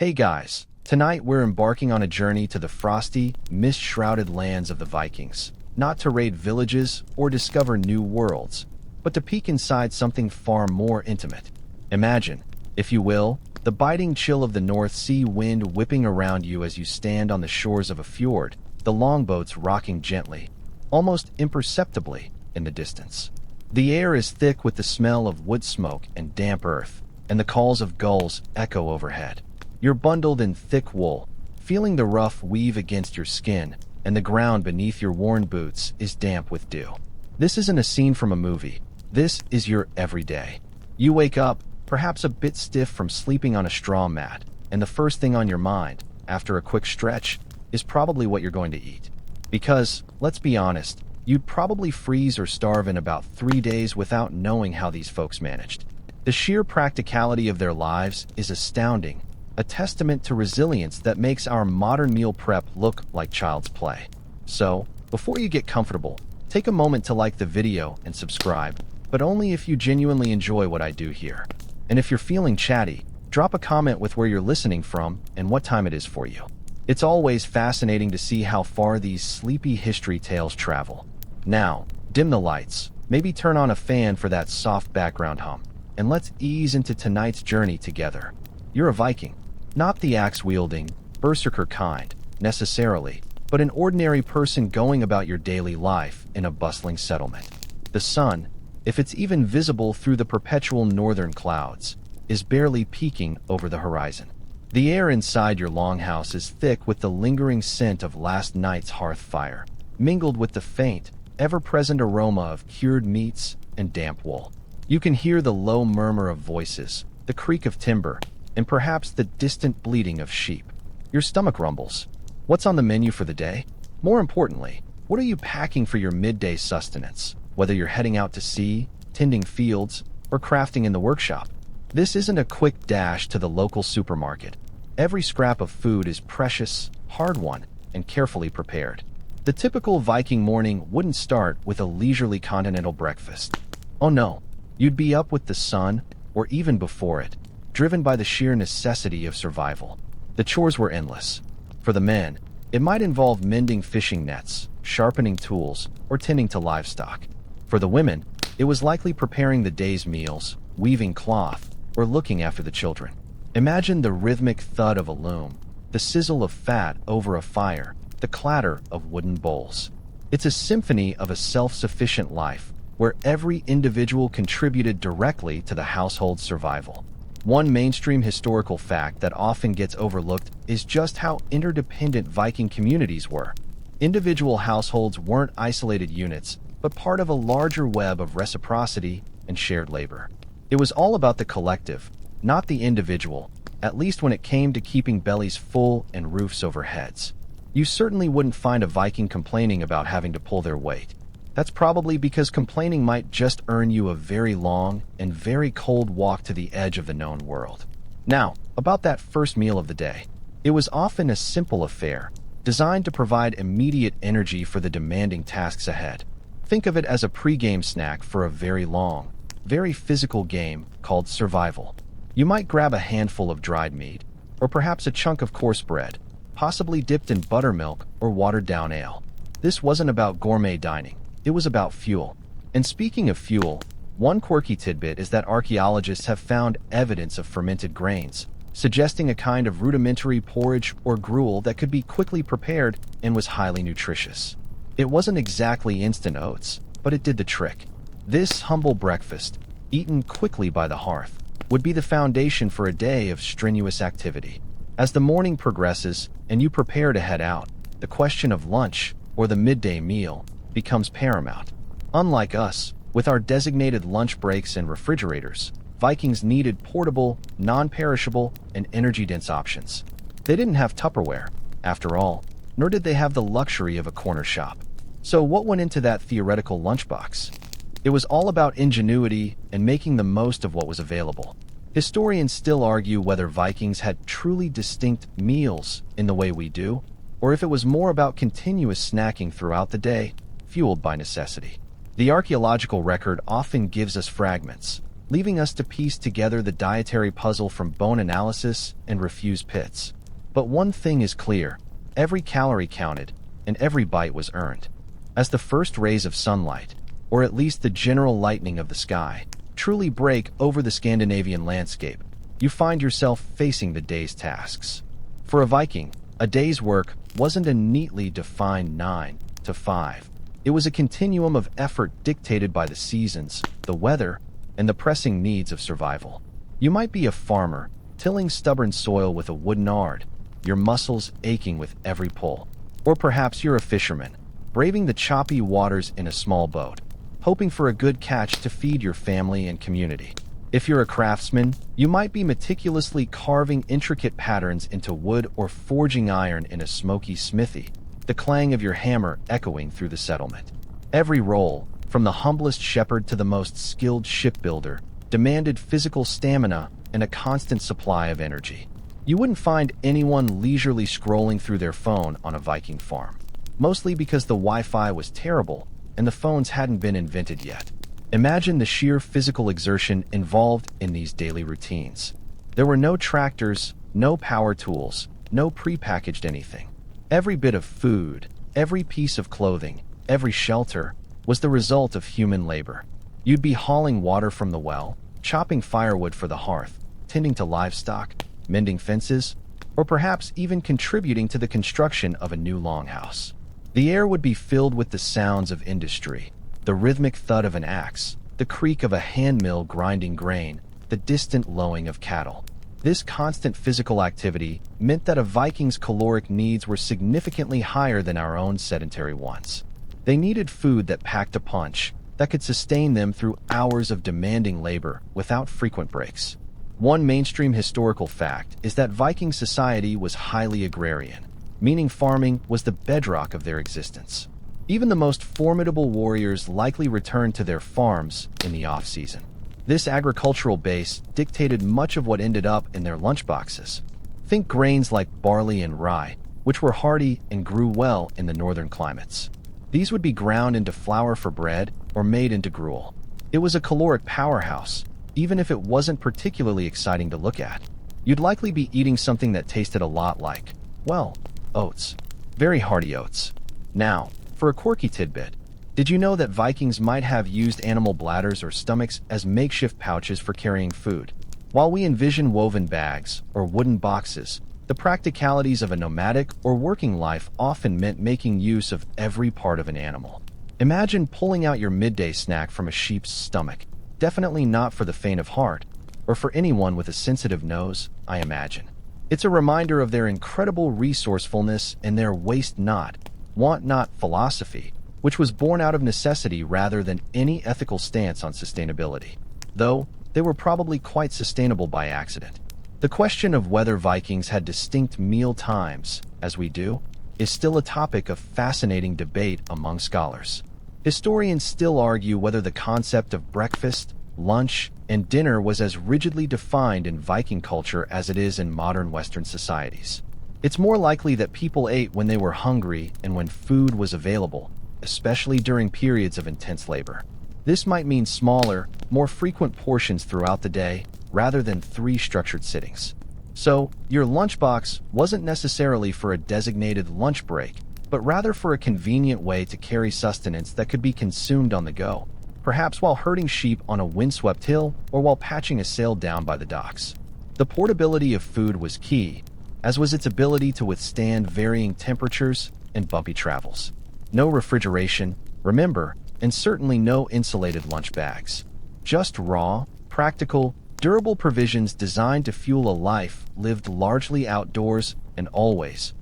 Hey guys, tonight we're embarking on a journey to the frosty, mist-shrouded lands of the Vikings, not to raid villages or discover new worlds, but to peek inside something far more intimate. Imagine, if you will, the biting chill of the North Sea wind whipping around you as you stand on the shores of a fjord, the longboats rocking gently, almost imperceptibly, in the distance. The air is thick with the smell of wood smoke and damp earth, and the calls of gulls echo overhead. You're bundled in thick wool, feeling the rough weave against your skin, and the ground beneath your worn boots is damp with dew. This isn't a scene from a movie. This is your everyday. You wake up, perhaps a bit stiff from sleeping on a straw mat, and the first thing on your mind, after a quick stretch, is probably what you're going to eat. Because, let's be honest, you'd probably freeze or starve in about 3 days without knowing how these folks managed. The sheer practicality of their lives is astounding, a testament to resilience that makes our modern meal prep look like child's play. So, before you get comfortable, take a moment to like the video and subscribe, but only if you genuinely enjoy what I do here. And if you're feeling chatty, drop a comment with where you're listening from and what time it is for you. It's always fascinating to see how far these sleepy history tales travel. Now, dim the lights, maybe turn on a fan for that soft background hum, and let's ease into tonight's journey together. You're a Viking, not the axe-wielding, berserker kind, necessarily, but an ordinary person going about your daily life in a bustling settlement. The sun, if it's even visible through the perpetual northern clouds, is barely peeking over the horizon. The air inside your longhouse is thick with the lingering scent of last night's hearth fire, mingled with the faint, ever-present aroma of cured meats and damp wool. You can hear the low murmur of voices, the creak of timber, and perhaps the distant bleating of sheep. Your stomach rumbles. What's on the menu for the day? More importantly, what are you packing for your midday sustenance, whether you're heading out to sea, tending fields, or crafting in the workshop? This isn't a quick dash to the local supermarket. Every scrap of food is precious, hard-won, and carefully prepared. The typical Viking morning wouldn't start with a leisurely continental breakfast. Oh no, you'd be up with the sun, or even before it, driven by the sheer necessity of survival. The chores were endless. For the men, it might involve mending fishing nets, sharpening tools, or tending to livestock. For the women, it was likely preparing the day's meals, weaving cloth, or looking after the children. Imagine the rhythmic thud of a loom, the sizzle of fat over a fire, the clatter of wooden bowls. It's a symphony of a self-sufficient life, where every individual contributed directly to the household's survival. One mainstream historical fact that often gets overlooked is just how interdependent Viking communities were. Individual households weren't isolated units, but part of a larger web of reciprocity and shared labor. It was all about the collective, not the individual, at least when it came to keeping bellies full and roofs over heads. You certainly wouldn't find a Viking complaining about having to pull their weight. That's probably because complaining might just earn you a very long and very cold walk to the edge of the known world. Now, about that first meal of the day. It was often a simple affair, designed to provide immediate energy for the demanding tasks ahead. Think of it as a pre-game snack for a very long, very physical game called survival. You might grab a handful of dried meat, or perhaps a chunk of coarse bread, possibly dipped in buttermilk or watered-down ale. This wasn't about gourmet dining. It was about fuel. And speaking of fuel, one quirky tidbit is that archaeologists have found evidence of fermented grains, suggesting a kind of rudimentary porridge or gruel that could be quickly prepared and was highly nutritious. It wasn't exactly instant oats, but it did the trick. This humble breakfast, eaten quickly by the hearth, would be the foundation for a day of strenuous activity. As the morning progresses and you prepare to head out, the question of lunch, or the midday meal, becomes paramount. Unlike us, with our designated lunch breaks and refrigerators, Vikings needed portable, non-perishable, and energy-dense options. They didn't have Tupperware, after all, nor did they have the luxury of a corner shop. So what went into that theoretical lunchbox? It was all about ingenuity and making the most of what was available. Historians still argue whether Vikings had truly distinct meals in the way we do, or if it was more about continuous snacking throughout the day, fueled by necessity. The archaeological record often gives us fragments, leaving us to piece together the dietary puzzle from bone analysis and refuse pits. But one thing is clear: every calorie counted, and every bite was earned. As the first rays of sunlight, or at least the general lightening of the sky, truly break over the Scandinavian landscape, you find yourself facing the day's tasks. For a Viking, a day's work wasn't a neatly defined 9 to 5. It was a continuum of effort dictated by the seasons, the weather, and the pressing needs of survival. You might be a farmer, tilling stubborn soil with a wooden ard, your muscles aching with every pull. Or perhaps you're a fisherman, braving the choppy waters in a small boat, hoping for a good catch to feed your family and community. If you're a craftsman, you might be meticulously carving intricate patterns into wood or forging iron in a smoky smithy, the clang of your hammer echoing through the settlement. Every role, from the humblest shepherd to the most skilled shipbuilder, demanded physical stamina and a constant supply of energy. You wouldn't find anyone leisurely scrolling through their phone on a Viking farm, mostly because the Wi-Fi was terrible and the phones hadn't been invented yet. Imagine the sheer physical exertion involved in these daily routines. There were no tractors, no power tools, no prepackaged anything. Every bit of food, every piece of clothing, every shelter was the result of human labor. You'd be hauling water from the well, chopping firewood for the hearth, tending to livestock, mending fences, or perhaps even contributing to the construction of a new longhouse. The air would be filled with the sounds of industry, the rhythmic thud of an axe, the creak of a hand mill grinding grain, the distant lowing of cattle. This constant physical activity meant that a Viking's caloric needs were significantly higher than our own sedentary ones. They needed food that packed a punch, that could sustain them through hours of demanding labor without frequent breaks. One mainstream historical fact is that Viking society was highly agrarian, meaning farming was the bedrock of their existence. Even the most formidable warriors likely returned to their farms in the off-season. This agricultural base dictated much of what ended up in their lunchboxes. Think grains like barley and rye, which were hardy and grew well in the northern climates. These would be ground into flour for bread or made into gruel. It was a caloric powerhouse, even if it wasn't particularly exciting to look at. You'd likely be eating something that tasted a lot like, well, oats. Very hearty oats. Now, for a quirky tidbit, did you know that Vikings might have used animal bladders or stomachs as makeshift pouches for carrying food? While we envision woven bags or wooden boxes, the practicalities of a nomadic or working life often meant making use of every part of an animal. Imagine pulling out your midday snack from a sheep's stomach. Definitely not for the faint of heart, or for anyone with a sensitive nose, I imagine. It's a reminder of their incredible resourcefulness and their waste not, want not philosophy, which was born out of necessity rather than any ethical stance on sustainability. Though, they were probably quite sustainable by accident. The question of whether Vikings had distinct meal times, as we do, is still a topic of fascinating debate among scholars. Historians still argue whether the concept of breakfast, lunch, and dinner was as rigidly defined in Viking culture as it is in modern Western societies. It's more likely that people ate when they were hungry and when food was available, especially during periods of intense labor. This might mean smaller, more frequent portions throughout the day, rather than 3 structured sittings. So, your lunchbox wasn't necessarily for a designated lunch break, but rather for a convenient way to carry sustenance that could be consumed on the go, perhaps while herding sheep on a windswept hill or while patching a sail down by the docks. The portability of food was key, as was its ability to withstand varying temperatures and bumpy travels. No refrigeration, remember, and certainly no insulated lunch bags. Just raw, practical, durable provisions designed to fuel a life lived largely outdoors and always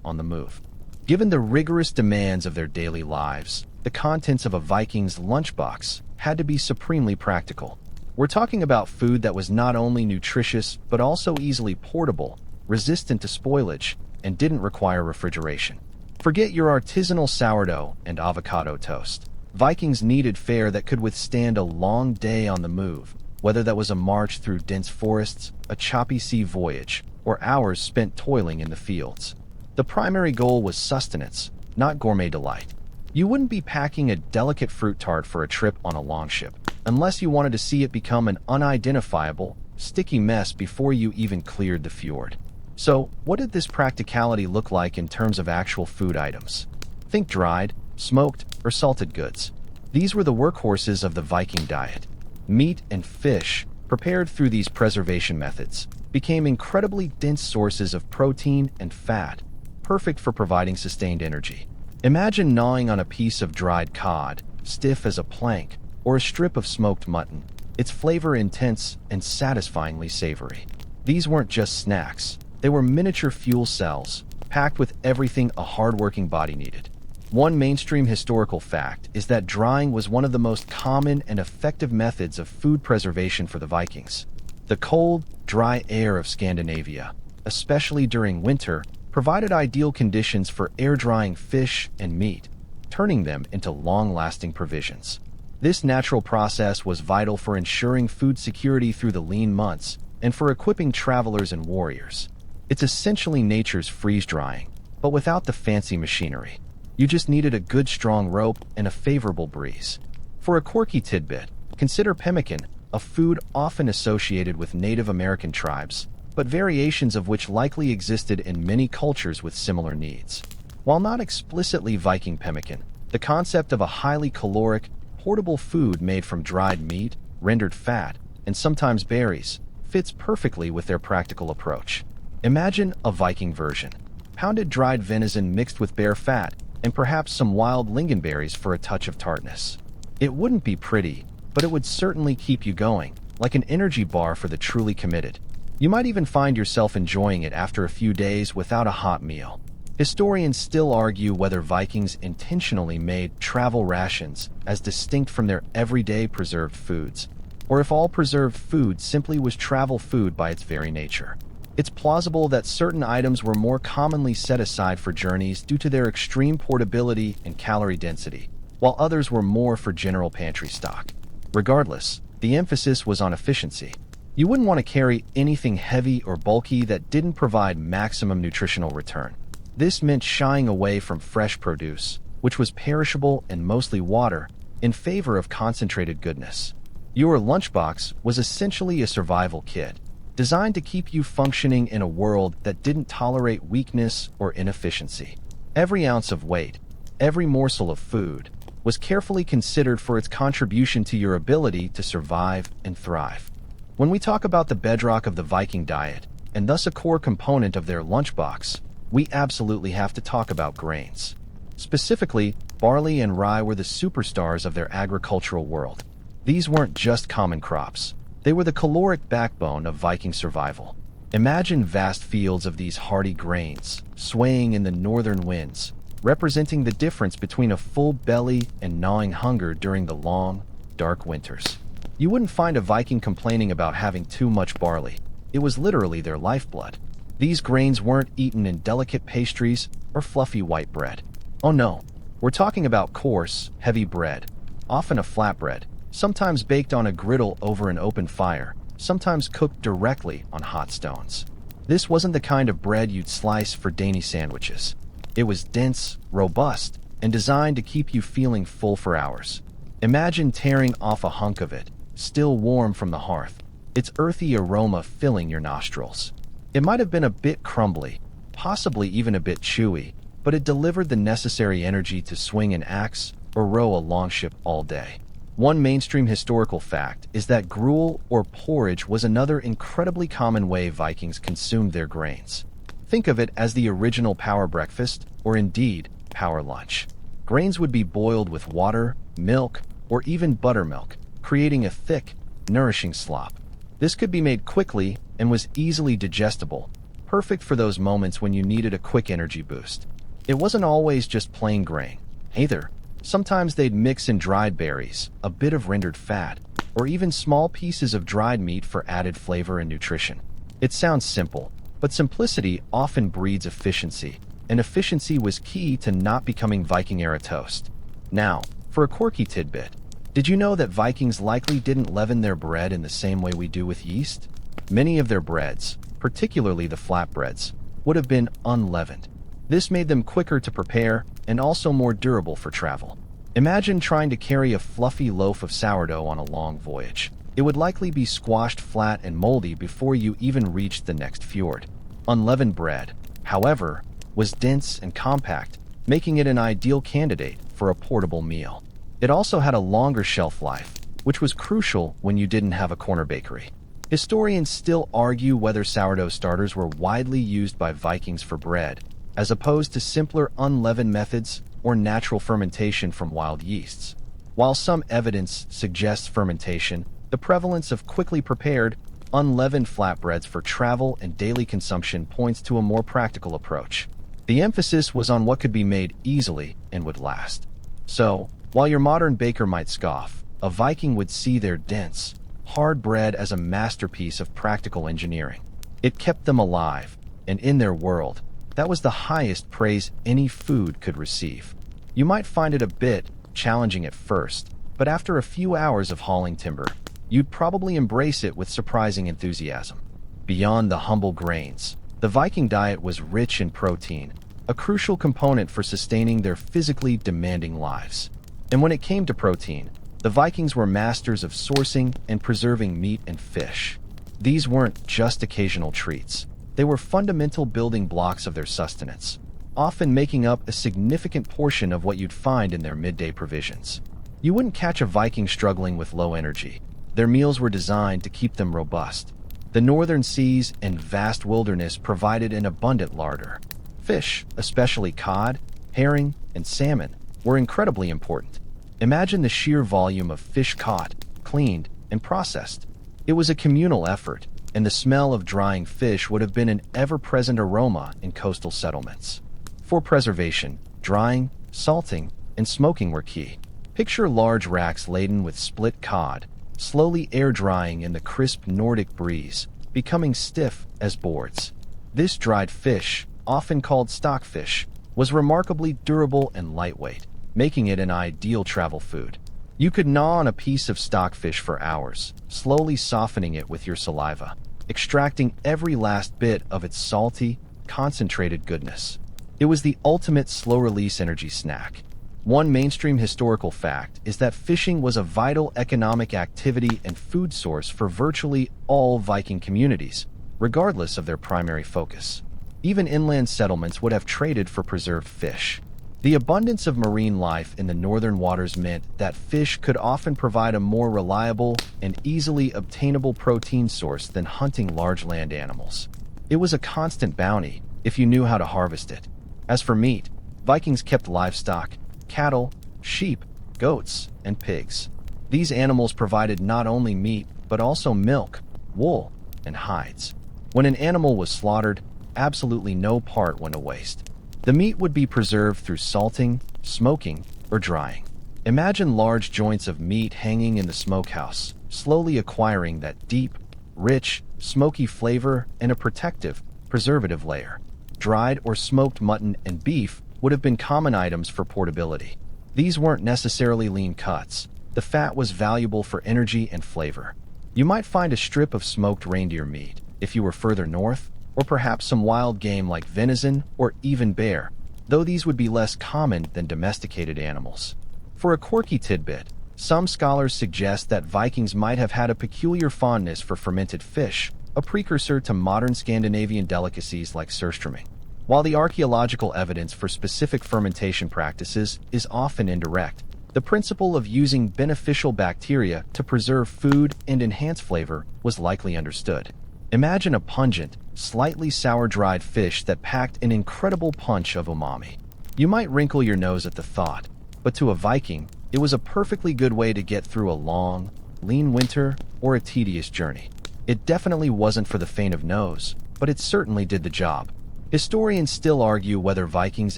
on the move. Given the rigorous demands of their daily lives, the contents of a Viking's lunchbox had to be supremely practical. We're talking about food that was not only nutritious but also easily portable, resistant to spoilage, and didn't require refrigeration. Forget your artisanal sourdough and avocado toast. Vikings needed fare that could withstand a long day on the move, whether that was a march through dense forests, a choppy sea voyage, or hours spent toiling in the fields. The primary goal was sustenance, not gourmet delight. You wouldn't be packing a delicate fruit tart for a trip on a longship, unless you wanted to see it become an unidentifiable, sticky mess before you even cleared the fjord. So, what did this practicality look like in terms of actual food items? Think dried, smoked, or salted goods. These were the workhorses of the Viking diet. Meat and fish, prepared through these preservation methods, became incredibly dense sources of protein and fat, perfect for providing sustained energy. Imagine gnawing on a piece of dried cod, stiff as a plank, or a strip of smoked mutton, its flavor intense and satisfyingly savory. These weren't just snacks, they were miniature fuel cells, packed with everything a hard-working body needed. One mainstream historical fact is that drying was one of the most common and effective methods of food preservation for the Vikings. The cold, dry air of Scandinavia, especially during winter, provided ideal conditions for air-drying fish and meat, turning them into long-lasting provisions. This natural process was vital for ensuring food security through the lean months and for equipping travelers and warriors. It's essentially nature's freeze-drying, but without the fancy machinery. You just needed a good strong rope and a favorable breeze. For a quirky tidbit, consider pemmican, a food often associated with Native American tribes, but variations of which likely existed in many cultures with similar needs. While not explicitly Viking pemmican, the concept of a highly caloric, portable food made from dried meat, rendered fat, and sometimes berries, fits perfectly with their practical approach. Imagine a Viking version. Pounded dried venison mixed with bear fat, and perhaps some wild lingonberries for a touch of tartness. It wouldn't be pretty, but it would certainly keep you going, like an energy bar for the truly committed. You might even find yourself enjoying it after a few days without a hot meal. Historians still argue whether Vikings intentionally made travel rations as distinct from their everyday preserved foods, or if all preserved food simply was travel food by its very nature. It's plausible that certain items were more commonly set aside for journeys due to their extreme portability and calorie density, while others were more for general pantry stock. Regardless, the emphasis was on efficiency. You wouldn't want to carry anything heavy or bulky that didn't provide maximum nutritional return. This meant shying away from fresh produce, which was perishable and mostly water, in favor of concentrated goodness. Your lunchbox was essentially a survival kit, designed to keep you functioning in a world that didn't tolerate weakness or inefficiency. Every ounce of weight, every morsel of food, was carefully considered for its contribution to your ability to survive and thrive. When we talk about the bedrock of the Viking diet, and thus a core component of their lunchbox, we absolutely have to talk about grains. Specifically, barley and rye were the superstars of their agricultural world. These weren't just common crops. They were the caloric backbone of Viking survival. Imagine vast fields of these hardy grains, swaying in the northern winds, representing the difference between a full belly and gnawing hunger during the long, dark winters. You wouldn't find a Viking complaining about having too much barley. It was literally their lifeblood. These grains weren't eaten in delicate pastries or fluffy white bread. Oh no, we're talking about coarse, heavy bread, often a flatbread, sometimes baked on a griddle over an open fire, sometimes cooked directly on hot stones. This wasn't the kind of bread you'd slice for dainty sandwiches. It was dense, robust, and designed to keep you feeling full for hours. Imagine tearing off a hunk of it, still warm from the hearth, its earthy aroma filling your nostrils. It might have been a bit crumbly, possibly even a bit chewy, but it delivered the necessary energy to swing an axe or row a longship all day. One mainstream historical fact is that gruel or porridge was another incredibly common way Vikings consumed their grains. Think of it as the original power breakfast, or indeed, power lunch. Grains would be boiled with water, milk, or even buttermilk, creating a thick, nourishing slop. This could be made quickly and was easily digestible, perfect for those moments when you needed a quick energy boost. It wasn't always just plain grain, either. Sometimes they'd mix in dried berries, a bit of rendered fat, or even small pieces of dried meat for added flavor and nutrition. It sounds simple, but simplicity often breeds efficiency, and efficiency was key to not becoming Viking-era toast. Now, for a quirky tidbit, did you know that Vikings likely didn't leaven their bread in the same way we do with yeast? Many of their breads, particularly the flatbreads, would have been unleavened. This made them quicker to prepare and also more durable for travel. Imagine trying to carry a fluffy loaf of sourdough on a long voyage. It would likely be squashed flat and moldy before you even reached the next fjord. Unleavened bread, however, was dense and compact, making it an ideal candidate for a portable meal. It also had a longer shelf life, which was crucial when you didn't have a corner bakery. Historians still argue whether sourdough starters were widely used by Vikings for bread, as opposed to simpler unleavened methods or natural fermentation from wild yeasts. While some evidence suggests fermentation, the prevalence of quickly prepared, unleavened flatbreads for travel and daily consumption points to a more practical approach. The emphasis was on what could be made easily and would last. So, while your modern baker might scoff, a Viking would see their dense, hard bread as a masterpiece of practical engineering. It kept them alive, and in their world, that was the highest praise any food could receive. You might find it a bit challenging at first, but after a few hours of hauling timber, you'd probably embrace it with surprising enthusiasm. Beyond the humble grains, the Viking diet was rich in protein, a crucial component for sustaining their physically demanding lives. And when it came to protein, the Vikings were masters of sourcing and preserving meat and fish. These weren't just occasional treats. They were fundamental building blocks of their sustenance, often making up a significant portion of what you'd find in their midday provisions. You wouldn't catch a Viking struggling with low energy. Their meals were designed to keep them robust. The northern seas and vast wilderness provided an abundant larder. Fish, especially cod, herring, and salmon, were incredibly important. Imagine the sheer volume of fish caught, cleaned, and processed. It was a communal effort, and the smell of drying fish would have been an ever-present aroma in coastal settlements. For preservation, drying, salting, and smoking were key. Picture large racks laden with split cod, slowly air-drying in the crisp Nordic breeze, becoming stiff as boards. This dried fish, often called stockfish, was remarkably durable and lightweight, making it an ideal travel food. You could gnaw on a piece of stockfish for hours, slowly softening it with your saliva, extracting every last bit of its salty, concentrated goodness. It was the ultimate slow-release energy snack. One mainstream historical fact is that fishing was a vital economic activity and food source for virtually all Viking communities, regardless of their primary focus. Even inland settlements would have traded for preserved fish. The abundance of marine life in the northern waters meant that fish could often provide a more reliable and easily obtainable protein source than hunting large land animals. It was a constant bounty if you knew how to harvest it. As for meat, Vikings kept livestock, cattle, sheep, goats, and pigs. These animals provided not only meat, but also milk, wool, and hides. When an animal was slaughtered, absolutely no part went to waste. The meat would be preserved through salting, smoking, or drying. Imagine large joints of meat hanging in the smokehouse, slowly acquiring that deep, rich, smoky flavor and a protective, preservative layer. Dried or smoked mutton and beef would have been common items for portability. These weren't necessarily lean cuts. The fat was valuable for energy and flavor. You might find a strip of smoked reindeer meat if you were further north, or perhaps some wild game like venison or even bear, though these would be less common than domesticated animals. For a quirky tidbit, some scholars suggest that Vikings might have had a peculiar fondness for fermented fish, a precursor to modern Scandinavian delicacies like surströmming. While the archaeological evidence for specific fermentation practices is often indirect, the principle of using beneficial bacteria to preserve food and enhance flavor was likely understood. Imagine a pungent, slightly sour dried fish that packed an incredible punch of umami. You might wrinkle your nose at the thought, but to a Viking, it was a perfectly good way to get through a long, lean winter or a tedious journey. It definitely wasn't for the faint of nose, but it certainly did the job. Historians still argue whether Vikings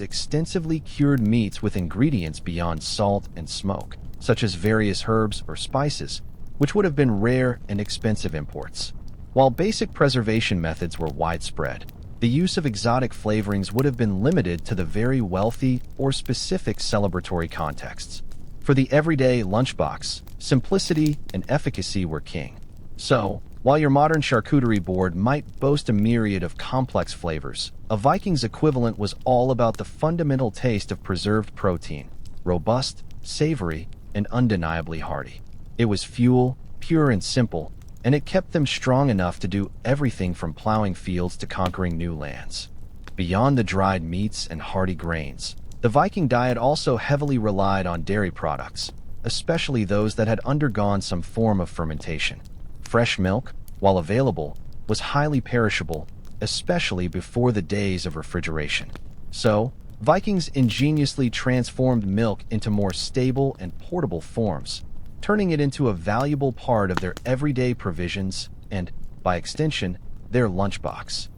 extensively cured meats with ingredients beyond salt and smoke, such as various herbs or spices, which would have been rare and expensive imports. While basic preservation methods were widespread, the use of exotic flavorings would have been limited to the very wealthy or specific celebratory contexts. For the everyday lunchbox, simplicity and efficacy were king. So, While your modern charcuterie board might boast a myriad of complex flavors, a Viking's equivalent was all about the fundamental taste of preserved protein, robust, savory, and undeniably hearty. It was fuel, pure and simple, and it kept them strong enough to do everything from plowing fields to conquering new lands. Beyond the dried meats and hearty grains, the Viking diet also heavily relied on dairy products, especially those that had undergone some form of fermentation. Fresh milk, while available, was highly perishable, especially before the days of refrigeration. So, Vikings ingeniously transformed milk into more stable and portable forms, turning it into a valuable part of their everyday provisions and, by extension, their lunchbox.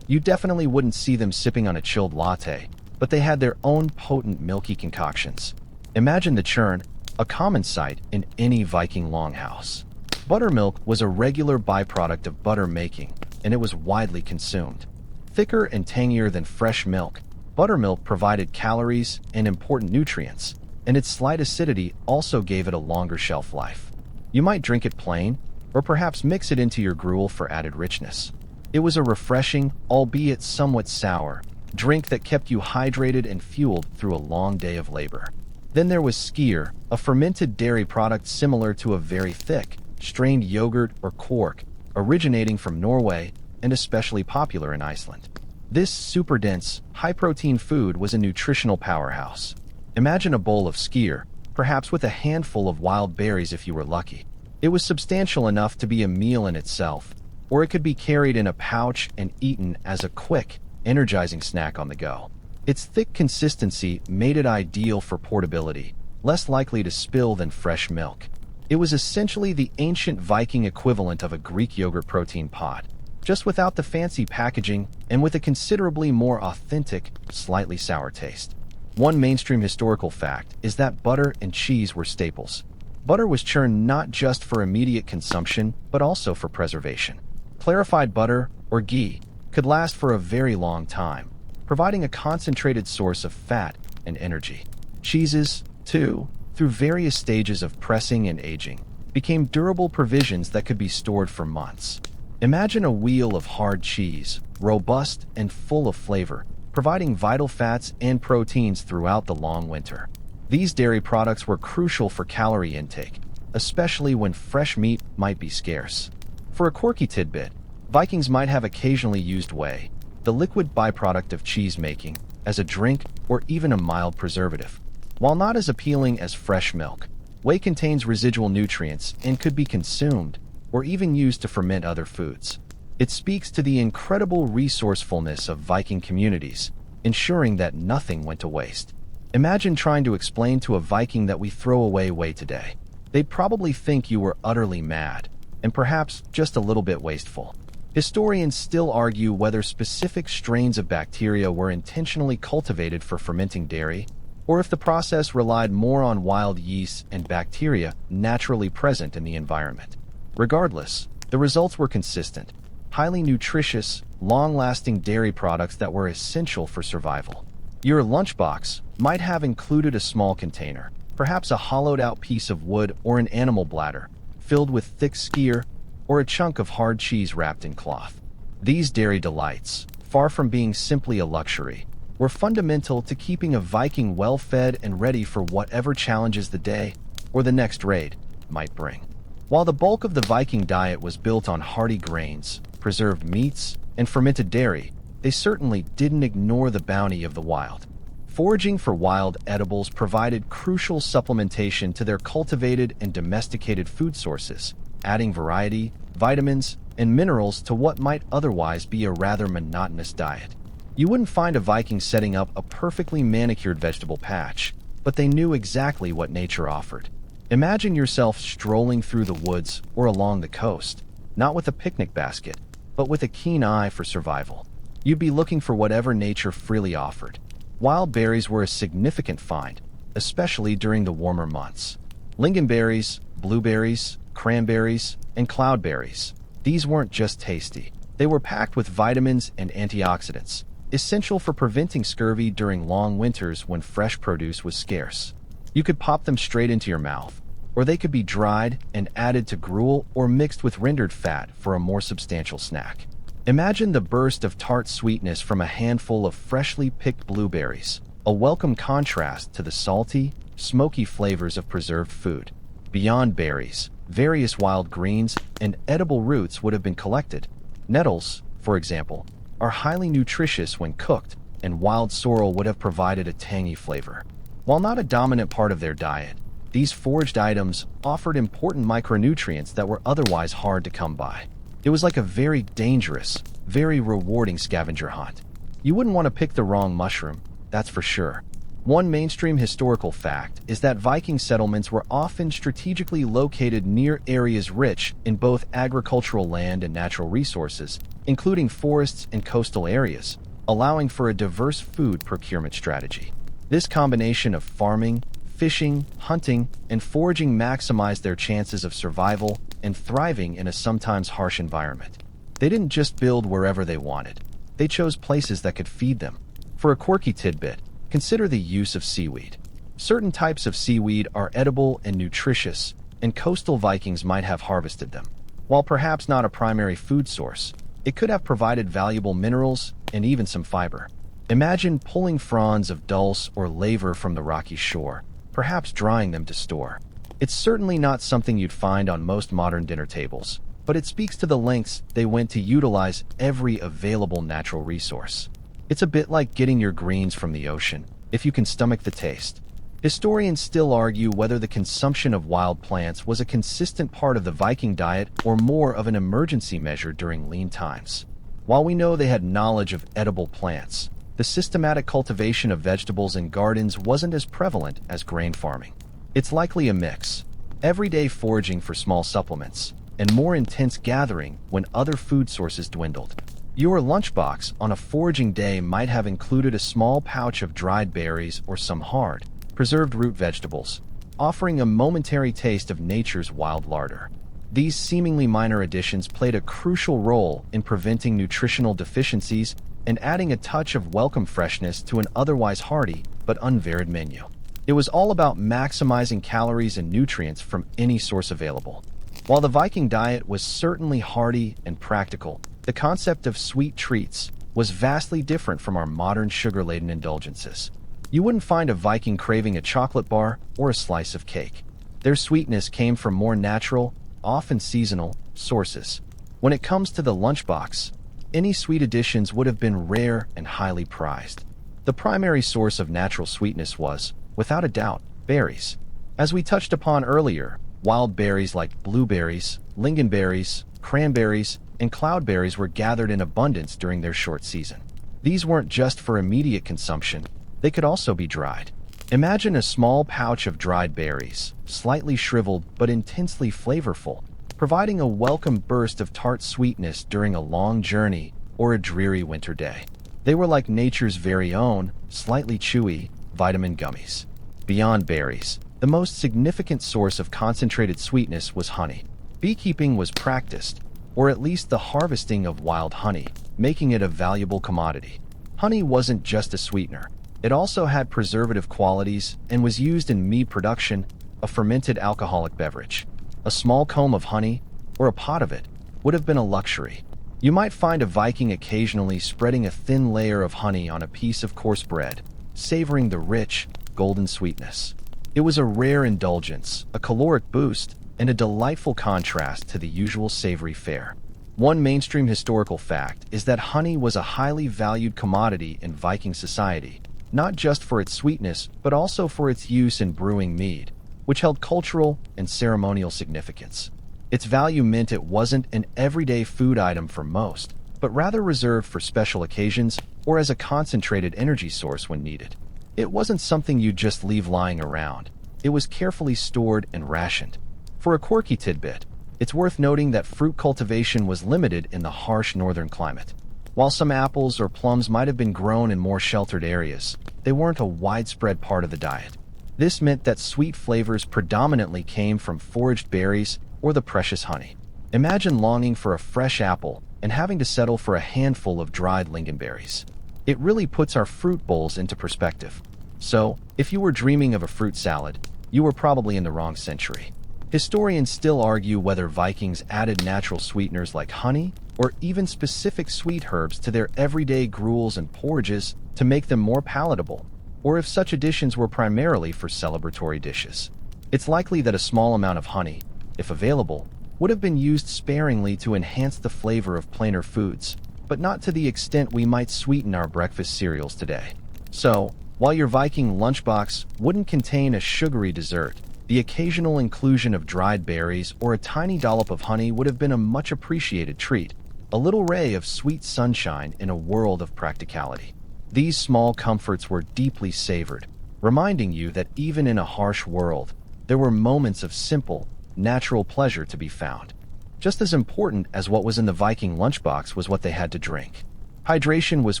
You definitely wouldn't see them sipping on a chilled latte, but they had their own potent milky concoctions. Imagine the churn, a common sight in any Viking longhouse. Buttermilk was a regular byproduct of butter making, and it was widely consumed. Thicker and tangier than fresh milk, buttermilk provided calories and important nutrients, and its slight acidity also gave it a longer shelf life. You might drink it plain, or perhaps mix it into your gruel for added richness. It was a refreshing, albeit somewhat sour, drink that kept you hydrated and fueled through a long day of labor. Then there was skyr, a fermented dairy product similar to a very thick, strained yogurt or quark, originating from Norway and especially popular in Iceland. This super dense, high-protein food was a nutritional powerhouse. Imagine a bowl of skyr, perhaps with a handful of wild berries if you were lucky. It was substantial enough to be a meal in itself, or it could be carried in a pouch and eaten as a quick, energizing snack on the go. Its thick consistency made it ideal for portability, less likely to spill than fresh milk. It was essentially the ancient Viking equivalent of a Greek yogurt protein pod, just without the fancy packaging and with a considerably more authentic, slightly sour taste. One mainstream historical fact is that butter and cheese were staples. Butter was churned not just for immediate consumption, but also for preservation. Clarified butter, or ghee, could last for a very long time, providing a concentrated source of fat and energy. Cheeses, too, through various stages of pressing and aging, became durable provisions that could be stored for months. Imagine a wheel of hard cheese, robust and full of flavor, providing vital fats and proteins throughout the long winter. These dairy products were crucial for calorie intake, especially when fresh meat might be scarce. For a quirky tidbit, Vikings might have occasionally used whey, the liquid byproduct of cheese making, as a drink or even a mild preservative. While not as appealing as fresh milk, whey contains residual nutrients and could be consumed or even used to ferment other foods. It speaks to the incredible resourcefulness of Viking communities, ensuring that nothing went to waste. Imagine trying to explain to a Viking that we throw away whey today. They'd probably think you were utterly mad, and perhaps just a little bit wasteful. Historians still argue whether specific strains of bacteria were intentionally cultivated for fermenting dairy, or if the process relied more on wild yeasts and bacteria naturally present in the environment. Regardless, the results were consistent. Highly nutritious, long-lasting dairy products that were essential for survival. Your lunchbox might have included a small container, perhaps a hollowed-out piece of wood or an animal bladder, filled with thick skyr, or a chunk of hard cheese wrapped in cloth. These dairy delights, far from being simply a luxury, were fundamental to keeping a Viking well-fed and ready for whatever challenges the day, or the next raid, might bring. While the bulk of the Viking diet was built on hearty grains, preserved meats, and fermented dairy, they certainly didn't ignore the bounty of the wild. Foraging for wild edibles provided crucial supplementation to their cultivated and domesticated food sources, adding variety, vitamins, and minerals to what might otherwise be a rather monotonous diet. You wouldn't find a Viking setting up a perfectly manicured vegetable patch, but they knew exactly what nature offered. Imagine yourself strolling through the woods or along the coast, not with a picnic basket, but with a keen eye for survival. You'd be looking for whatever nature freely offered. Wild berries were a significant find, especially during the warmer months. Lingonberries, blueberries, cranberries, and cloudberries. These weren't just tasty. They were packed with vitamins and antioxidants, essential for preventing scurvy during long winters when fresh produce was scarce. You could pop them straight into your mouth, or they could be dried and added to gruel or mixed with rendered fat for a more substantial snack. Imagine the burst of tart sweetness from a handful of freshly picked blueberries, a welcome contrast to the salty, smoky flavors of preserved food. Beyond berries, various wild greens and edible roots would have been collected. Nettles, for example, are highly nutritious when cooked, and wild sorrel would have provided a tangy flavor. While not a dominant part of their diet, these foraged items offered important micronutrients that were otherwise hard to come by. It was like a very dangerous, very rewarding scavenger hunt. You wouldn't want to pick the wrong mushroom, that's for sure. One mainstream historical fact is that Viking settlements were often strategically located near areas rich in both agricultural land and natural resources, including forests and coastal areas, allowing for a diverse food procurement strategy. This combination of farming, fishing, hunting, and foraging maximized their chances of survival and thriving in a sometimes harsh environment. They didn't just build wherever they wanted. They chose places that could feed them. For a quirky tidbit, consider the use of seaweed. Certain types of seaweed are edible and nutritious, and coastal Vikings might have harvested them. While perhaps not a primary food source, it could have provided valuable minerals and even some fiber. Imagine pulling fronds of dulse or laver from the rocky shore, perhaps drying them to store. It's certainly not something you'd find on most modern dinner tables, but it speaks to the lengths they went to utilize every available natural resource. It's a bit like getting your greens from the ocean, if you can stomach the taste. Historians still argue whether the consumption of wild plants was a consistent part of the Viking diet or more of an emergency measure during lean times. While we know they had knowledge of edible plants, the systematic cultivation of vegetables in gardens wasn't as prevalent as grain farming. It's likely a mix: everyday foraging for small supplements, and more intense gathering when other food sources dwindled. Your lunchbox on a foraging day might have included a small pouch of dried berries or some hard, preserved root vegetables, offering a momentary taste of nature's wild larder. These seemingly minor additions played a crucial role in preventing nutritional deficiencies and adding a touch of welcome freshness to an otherwise hearty but unvaried menu. It was all about maximizing calories and nutrients from any source available. While the Viking diet was certainly hearty and practical, the concept of sweet treats was vastly different from our modern sugar-laden indulgences. You wouldn't find a Viking craving a chocolate bar or a slice of cake. Their sweetness came from more natural, often seasonal, sources. When it comes to the lunchbox, any sweet additions would have been rare and highly prized. The primary source of natural sweetness was, without a doubt, berries. As we touched upon earlier, wild berries like blueberries, lingonberries, cranberries, and cloudberries were gathered in abundance during their short season. These weren't just for immediate consumption, they could also be dried. Imagine a small pouch of dried berries, slightly shriveled but intensely flavorful, providing a welcome burst of tart sweetness during a long journey or a dreary winter day. They were like nature's very own, slightly chewy, vitamin gummies. Beyond berries, the most significant source of concentrated sweetness was honey. Beekeeping was practiced, or at least the harvesting of wild honey, making it a valuable commodity. Honey wasn't just a sweetener. It also had preservative qualities and was used in mead production, a fermented alcoholic beverage. A small comb of honey, or a pot of it, would have been a luxury. You might find a Viking occasionally spreading a thin layer of honey on a piece of coarse bread, savoring the rich, golden sweetness. It was a rare indulgence, a caloric boost, and a delightful contrast to the usual savory fare. One mainstream historical fact is that honey was a highly valued commodity in Viking society, not just for its sweetness, but also for its use in brewing mead, which held cultural and ceremonial significance. Its value meant it wasn't an everyday food item for most, but rather reserved for special occasions or as a concentrated energy source when needed. It wasn't something you'd just leave lying around. It was carefully stored and rationed. For a quirky tidbit, it's worth noting that fruit cultivation was limited in the harsh northern climate. While some apples or plums might have been grown in more sheltered areas, they weren't a widespread part of the diet. This meant that sweet flavors predominantly came from foraged berries or the precious honey. Imagine longing for a fresh apple and having to settle for a handful of dried lingonberries. It really puts our fruit bowls into perspective. So, if you were dreaming of a fruit salad, you were probably in the wrong century. Historians still argue whether Vikings added natural sweeteners like honey or even specific sweet herbs to their everyday gruels and porridges to make them more palatable, or if such additions were primarily for celebratory dishes. It's likely that a small amount of honey, if available, would have been used sparingly to enhance the flavor of plainer foods, but not to the extent we might sweeten our breakfast cereals today. So, while your Viking lunchbox wouldn't contain a sugary dessert, the occasional inclusion of dried berries or a tiny dollop of honey would have been a much appreciated treat, a little ray of sweet sunshine in a world of practicality. These small comforts were deeply savored, reminding you that even in a harsh world, there were moments of simple, natural pleasure to be found. Just as important as what was in the Viking lunchbox was what they had to drink. Hydration was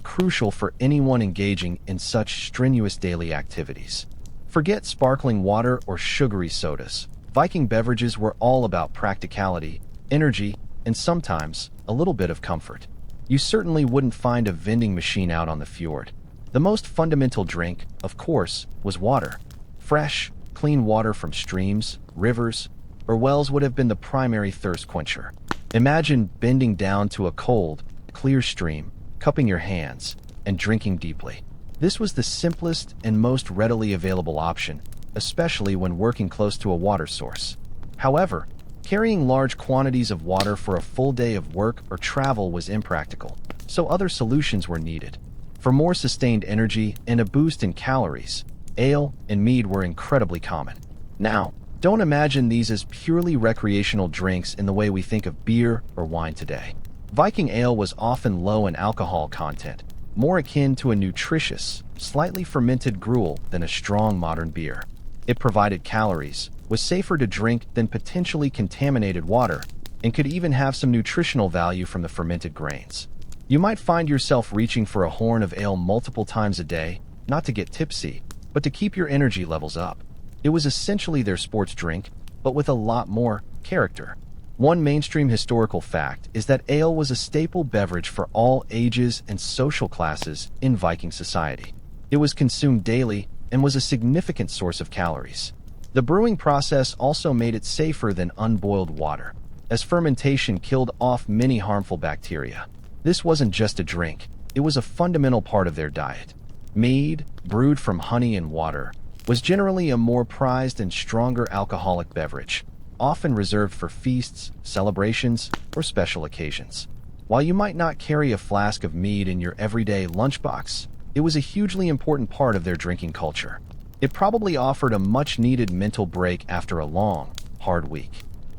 crucial for anyone engaging in such strenuous daily activities. Forget sparkling water or sugary sodas. Viking beverages were all about practicality, energy, and sometimes a little bit of comfort. You certainly wouldn't find a vending machine out on the fjord. The most fundamental drink, of course, was water. Fresh, clean water from streams, rivers, or wells would have been the primary thirst quencher. Imagine bending down to a cold, clear stream, cupping your hands, and drinking deeply. This was the simplest and most readily available option, especially when working close to a water source. However, carrying large quantities of water for a full day of work or travel was impractical, so other solutions were needed. For more sustained energy and a boost in calories, ale and mead were incredibly common. Now, don't imagine these as purely recreational drinks in the way we think of beer or wine today. Viking ale was often low in alcohol content, more akin to a nutritious, slightly fermented gruel than a strong modern beer. It provided calories, was safer to drink than potentially contaminated water, and could even have some nutritional value from the fermented grains. You might find yourself reaching for a horn of ale multiple times a day, not to get tipsy, but to keep your energy levels up. It was essentially their sports drink, but with a lot more character. One mainstream historical fact is that ale was a staple beverage for all ages and social classes in Viking society. It was consumed daily and was a significant source of calories. The brewing process also made it safer than unboiled water, as fermentation killed off many harmful bacteria. This wasn't just a drink, it was a fundamental part of their diet. Mead, brewed from honey and water, was generally a more prized and stronger alcoholic beverage, often reserved for feasts, celebrations, or special occasions. While you might not carry a flask of mead in your everyday lunchbox, it was a hugely important part of their drinking culture. It probably offered a much-needed mental break after a long, hard week.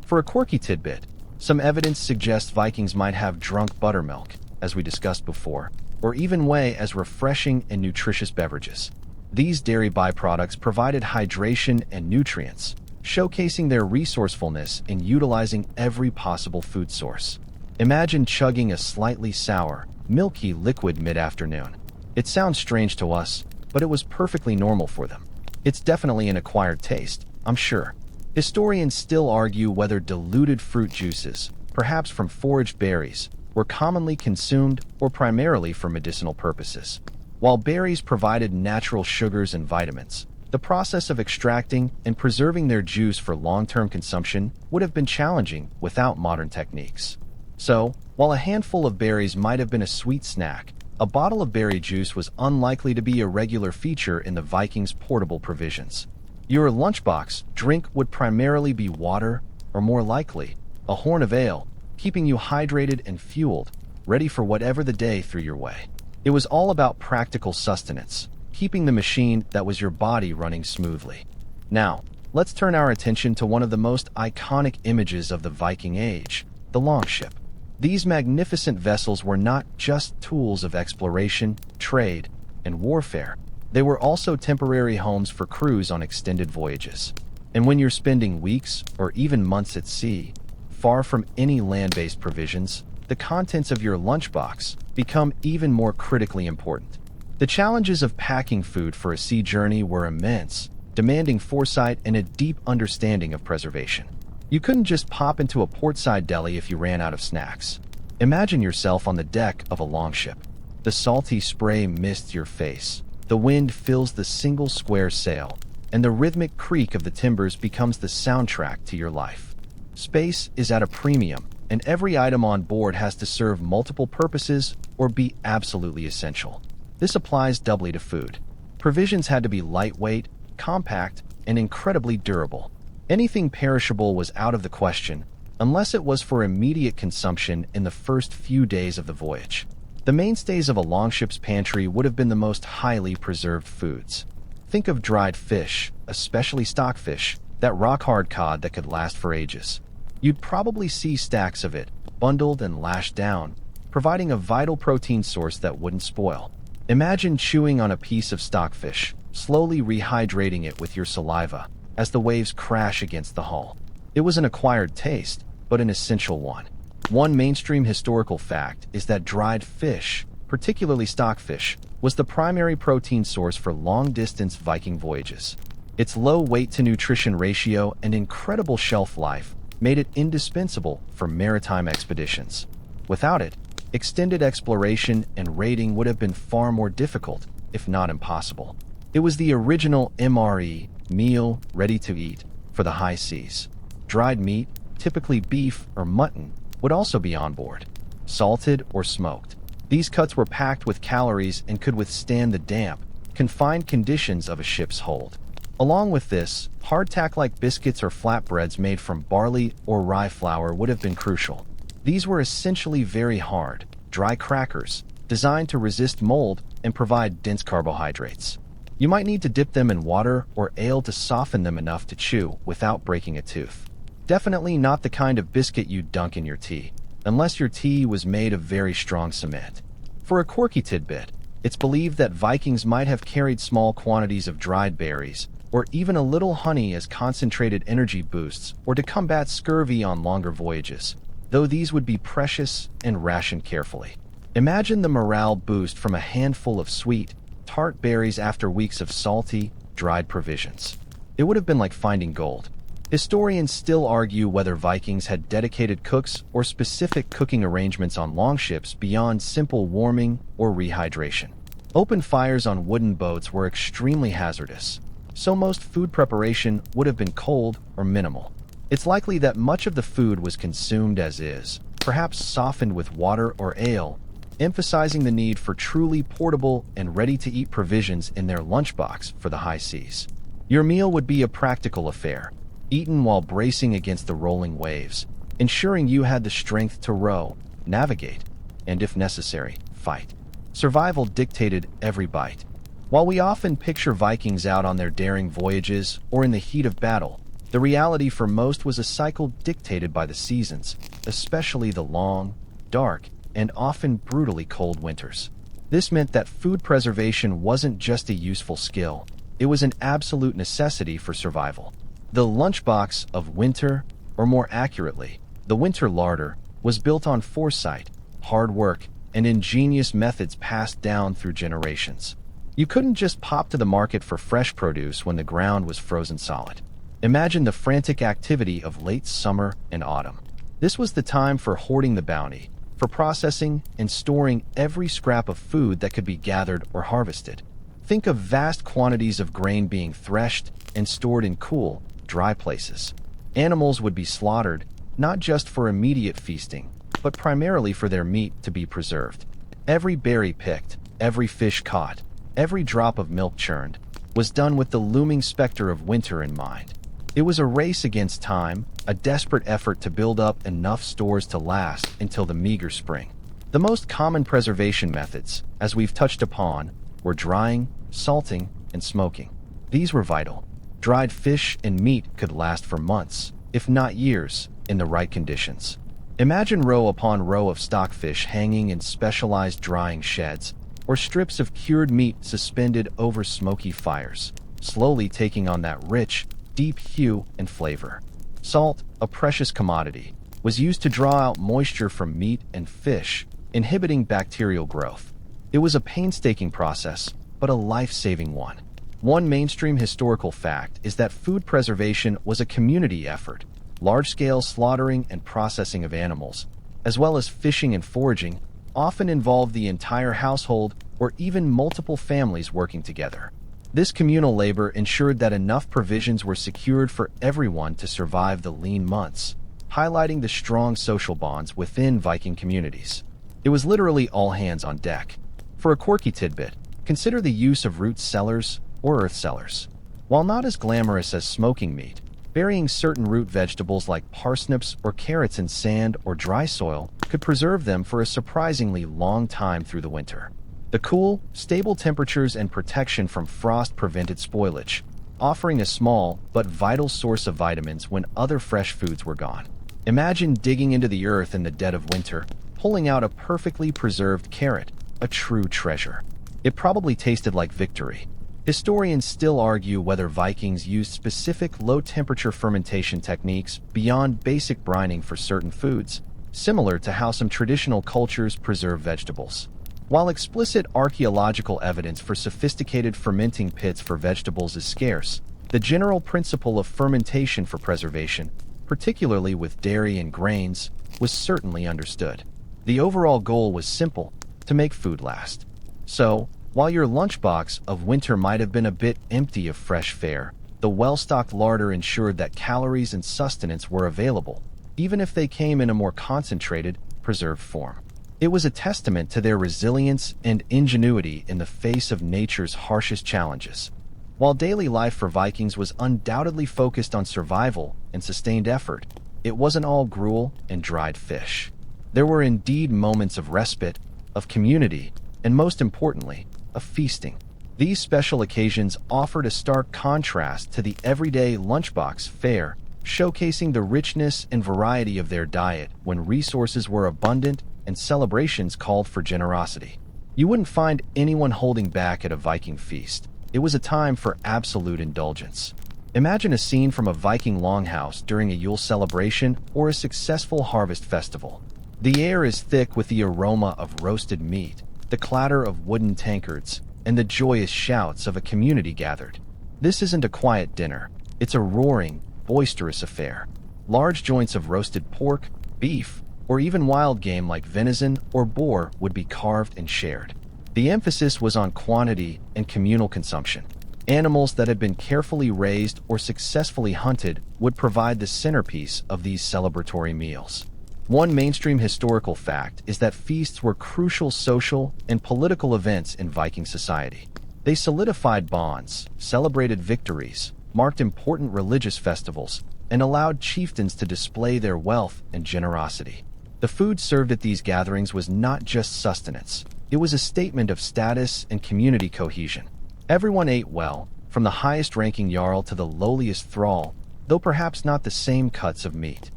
For a quirky tidbit, some evidence suggests Vikings might have drunk buttermilk, as we discussed before, or even whey as refreshing and nutritious beverages. These dairy byproducts provided hydration and nutrients, showcasing their resourcefulness in utilizing every possible food source. Imagine chugging a slightly sour, milky liquid mid-afternoon. It sounds strange to us, but it was perfectly normal for them. It's definitely an acquired taste, I'm sure. Historians still argue whether diluted fruit juices, perhaps from foraged berries, were commonly consumed or primarily for medicinal purposes. While berries provided natural sugars and vitamins, the process of extracting and preserving their juice for long-term consumption would have been challenging without modern techniques. So, while a handful of berries might have been a sweet snack, a bottle of berry juice was unlikely to be a regular feature in the Vikings' portable provisions. Your lunchbox drink would primarily be water, or more likely, a horn of ale, keeping you hydrated and fueled, ready for whatever the day threw your way. It was all about practical sustenance, keeping the machine that was your body running smoothly. Now, let's turn our attention to one of the most iconic images of the Viking Age, the longship. These magnificent vessels were not just tools of exploration, trade, and warfare. They were also temporary homes for crews on extended voyages. And when you're spending weeks or even months at sea, far from any land-based provisions, the contents of your lunchbox become even more critically important. The challenges of packing food for a sea journey were immense, demanding foresight and a deep understanding of preservation. You couldn't just pop into a portside deli if you ran out of snacks. Imagine yourself on the deck of a longship. The salty spray mists your face. The wind fills the single square sail, and the rhythmic creak of the timbers becomes the soundtrack to your life. Space is at a premium, and every item on board has to serve multiple purposes or be absolutely essential. This applies doubly to food. Provisions had to be lightweight, compact, and incredibly durable. Anything perishable was out of the question, unless it was for immediate consumption in the first few days of the voyage. The mainstays of a longship's pantry would have been the most highly preserved foods. Think of dried fish, especially stockfish, that rock-hard cod that could last for ages. You'd probably see stacks of it, bundled and lashed down, providing a vital protein source that wouldn't spoil. Imagine chewing on a piece of stockfish, slowly rehydrating it with your saliva as the waves crash against the hull. It was an acquired taste, but an essential one. One mainstream historical fact is that dried fish, particularly stockfish, was the primary protein source for long-distance Viking voyages. Its low weight-to-nutrition ratio and incredible shelf life made it indispensable for maritime expeditions. Without it, extended exploration and raiding would have been far more difficult, if not impossible. It was the original MRE, meal ready to eat, for the high seas. Dried meat, typically beef or mutton, would also be on board, salted or smoked. These cuts were packed with calories and could withstand the damp, confined conditions of a ship's hold. Along with this, hardtack like biscuits or flatbreads made from barley or rye flour would have been crucial. These were essentially very hard, dry crackers, designed to resist mold and provide dense carbohydrates. You might need to dip them in water or ale to soften them enough to chew without breaking a tooth. Definitely not the kind of biscuit you'd dunk in your tea, unless your tea was made of very strong cement. For a quirky tidbit, it's believed that Vikings might have carried small quantities of dried berries, or even a little honey as concentrated energy boosts or to combat scurvy on longer voyages, though these would be precious and rationed carefully. Imagine the morale boost from a handful of sweet, tart berries after weeks of salty, dried provisions. It would have been like finding gold. Historians still argue whether Vikings had dedicated cooks or specific cooking arrangements on longships beyond simple warming or rehydration. Open fires on wooden boats were extremely hazardous, so most food preparation would have been cold or minimal. It's likely that much of the food was consumed as is, perhaps softened with water or ale, emphasizing the need for truly portable and ready-to-eat provisions in their lunchbox for the high seas. Your meal would be a practical affair, eaten while bracing against the rolling waves, ensuring you had the strength to row, navigate, and if necessary, fight. Survival dictated every bite. While we often picture Vikings out on their daring voyages or in the heat of battle, the reality for most was a cycle dictated by the seasons, especially the long, dark, and often brutally cold winters. This meant that food preservation wasn't just a useful skill, it was an absolute necessity for survival. The lunchbox of winter, or more accurately, the winter larder, was built on foresight, hard work, and ingenious methods passed down through generations. You couldn't just pop to the market for fresh produce when the ground was frozen solid. Imagine the frantic activity of late summer and autumn. This was the time for hoarding the bounty, for processing and storing every scrap of food that could be gathered or harvested. Think of vast quantities of grain being threshed and stored in cool, dry places. Animals would be slaughtered, not just for immediate feasting, but primarily for their meat to be preserved. Every berry picked, every fish caught, every drop of milk churned, was done with the looming specter of winter in mind. It was a race against time, a desperate effort to build up enough stores to last until the meager spring. The most common preservation methods, as we've touched upon, were drying, salting, and smoking. These were vital. Dried fish and meat could last for months, if not years, in the right conditions. Imagine row upon row of stockfish hanging in specialized drying sheds, or strips of cured meat suspended over smoky fires, slowly taking on that rich, deep hue and flavor. Salt, a precious commodity, was used to draw out moisture from meat and fish, inhibiting bacterial growth. It was a painstaking process, but a life-saving one. One mainstream historical fact is that food preservation was a community effort. Large-scale slaughtering and processing of animals, as well as fishing and foraging, often involved the entire household or even multiple families working together. This communal labor ensured that enough provisions were secured for everyone to survive the lean months, highlighting the strong social bonds within Viking communities. It was literally all hands on deck. For a quirky tidbit, consider the use of root cellars or earth cellars. While not as glamorous as smoking meat, burying certain root vegetables like parsnips or carrots in sand or dry soil could preserve them for a surprisingly long time through the winter. The cool, stable temperatures and protection from frost prevented spoilage, offering a small but vital source of vitamins when other fresh foods were gone. Imagine digging into the earth in the dead of winter, pulling out a perfectly preserved carrot, a true treasure. It probably tasted like victory. Historians still argue whether Vikings used specific low-temperature fermentation techniques beyond basic brining for certain foods, similar to how some traditional cultures preserve vegetables. While explicit archaeological evidence for sophisticated fermenting pits for vegetables is scarce, the general principle of fermentation for preservation, particularly with dairy and grains, was certainly understood. The overall goal was simple: to make food last. So, while your lunchbox of winter might have been a bit empty of fresh fare, the well-stocked larder ensured that calories and sustenance were available, even if they came in a more concentrated, preserved form. It was a testament to their resilience and ingenuity in the face of nature's harshest challenges. While daily life for Vikings was undoubtedly focused on survival and sustained effort, it wasn't all gruel and dried fish. There were indeed moments of respite, of community, and most importantly, of feasting. These special occasions offered a stark contrast to the everyday lunchbox fare, showcasing the richness and variety of their diet when resources were abundant and celebrations called for generosity. You wouldn't find anyone holding back at a Viking feast. It was a time for absolute indulgence. Imagine a scene from a Viking longhouse during a Yule celebration or a successful harvest festival. The air is thick with the aroma of roasted meat, the clatter of wooden tankards, and the joyous shouts of a community gathered. This isn't a quiet dinner. It's a roaring, boisterous affair. Large joints of roasted pork, beef, or even wild game like venison or boar would be carved and shared. The emphasis was on quantity and communal consumption. Animals that had been carefully raised or successfully hunted would provide the centerpiece of these celebratory meals. One mainstream historical fact is that feasts were crucial social and political events in Viking society. They solidified bonds, celebrated victories, marked important religious festivals, and allowed chieftains to display their wealth and generosity. The food served at these gatherings was not just sustenance. It was a statement of status and community cohesion. Everyone ate well, from the highest-ranking jarl to the lowliest thrall, though perhaps not the same cuts of meat.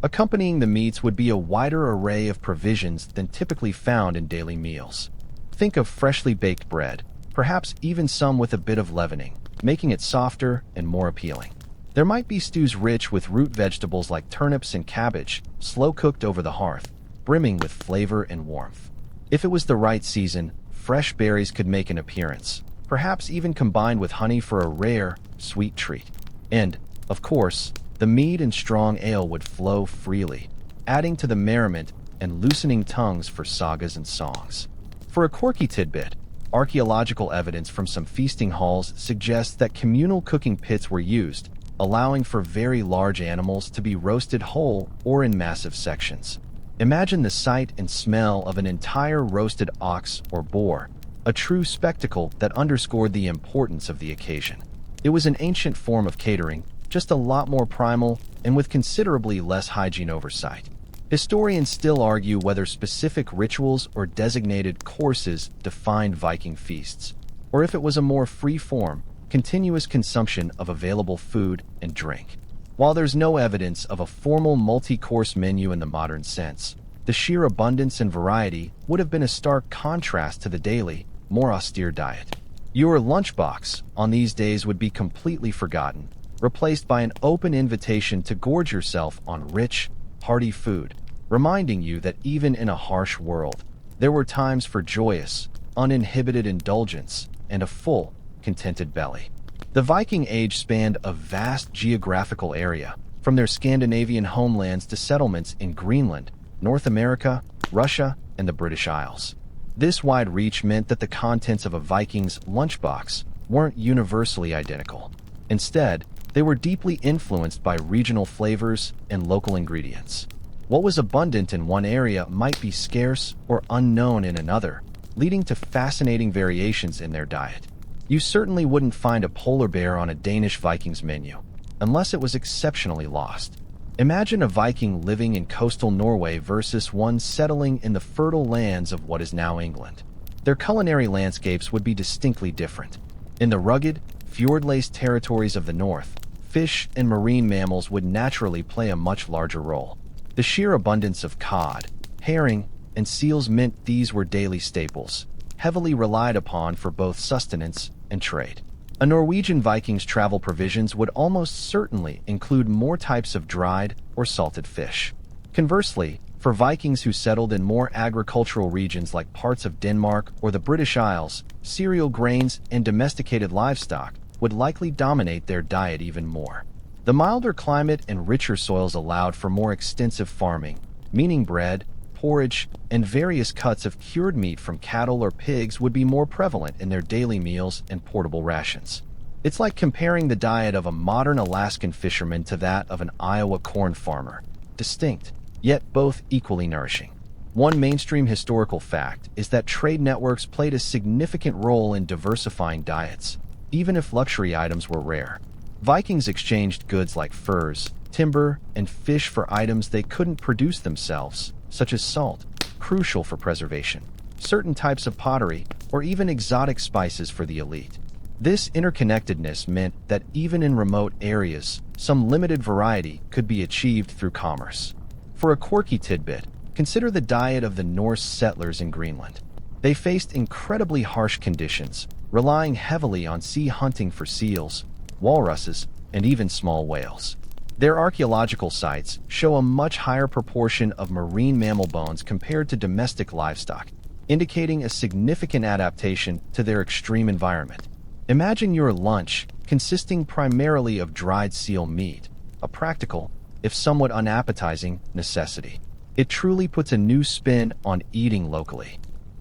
Accompanying the meats would be a wider array of provisions than typically found in daily meals. Think of freshly baked bread, perhaps even some with a bit of leavening, making it softer and more appealing. There might be stews rich with root vegetables like turnips and cabbage, slow-cooked over the hearth, brimming with flavor and warmth. If it was the right season, fresh berries could make an appearance, perhaps even combined with honey for a rare, sweet treat. And, of course, the mead and strong ale would flow freely, adding to the merriment and loosening tongues for sagas and songs. For a quirky tidbit, archaeological evidence from some feasting halls suggests that communal cooking pits were used, allowing for very large animals to be roasted whole or in massive sections. Imagine the sight and smell of an entire roasted ox or boar, a true spectacle that underscored the importance of the occasion. It was an ancient form of catering, just a lot more primal and with considerably less hygiene oversight. Historians still argue whether specific rituals or designated courses defined Viking feasts, or if it was a more free-form, continuous consumption of available food and drink. While there's no evidence of a formal multi-course menu in the modern sense, the sheer abundance and variety would have been a stark contrast to the daily, more austere diet. Your lunchbox on these days would be completely forgotten, replaced by an open invitation to gorge yourself on rich, hearty food, reminding you that even in a harsh world, there were times for joyous, uninhibited indulgence and a full, contented belly. The Viking Age spanned a vast geographical area, from their Scandinavian homelands to settlements in Greenland, North America, Russia, and the British Isles. This wide reach meant that the contents of a Viking's lunchbox weren't universally identical. Instead, they were deeply influenced by regional flavors and local ingredients. What was abundant in one area might be scarce or unknown in another, leading to fascinating variations in their diet. You certainly wouldn't find a polar bear on a Danish Viking's menu, unless it was exceptionally lost. Imagine a Viking living in coastal Norway versus one settling in the fertile lands of what is now England. Their culinary landscapes would be distinctly different. In the rugged, fjord-laced territories of the north, fish and marine mammals would naturally play a much larger role. The sheer abundance of cod, herring, and seals meant these were daily staples, heavily relied upon for both sustenance and trade. A Norwegian Viking's travel provisions would almost certainly include more types of dried or salted fish. Conversely, for Vikings who settled in more agricultural regions like parts of Denmark or the British Isles, cereal grains and domesticated livestock would likely dominate their diet even more. The milder climate and richer soils allowed for more extensive farming, meaning bread, porridge, and various cuts of cured meat from cattle or pigs would be more prevalent in their daily meals and portable rations. It's like comparing the diet of a modern Alaskan fisherman to that of an Iowa corn farmer. Distinct, yet both equally nourishing. One mainstream historical fact is that trade networks played a significant role in diversifying diets, even if luxury items were rare. Vikings exchanged goods like furs, timber, and fish for items they couldn't produce themselves, such as salt, crucial for preservation, certain types of pottery, or even exotic spices for the elite. This interconnectedness meant that even in remote areas, some limited variety could be achieved through commerce. For a quirky tidbit, consider the diet of the Norse settlers in Greenland. They faced incredibly harsh conditions, relying heavily on sea hunting for seals, walruses, and even small whales. Their archaeological sites show a much higher proportion of marine mammal bones compared to domestic livestock, indicating a significant adaptation to their extreme environment. Imagine your lunch consisting primarily of dried seal meat, a practical, if somewhat unappetizing, necessity. It truly puts a new spin on eating locally.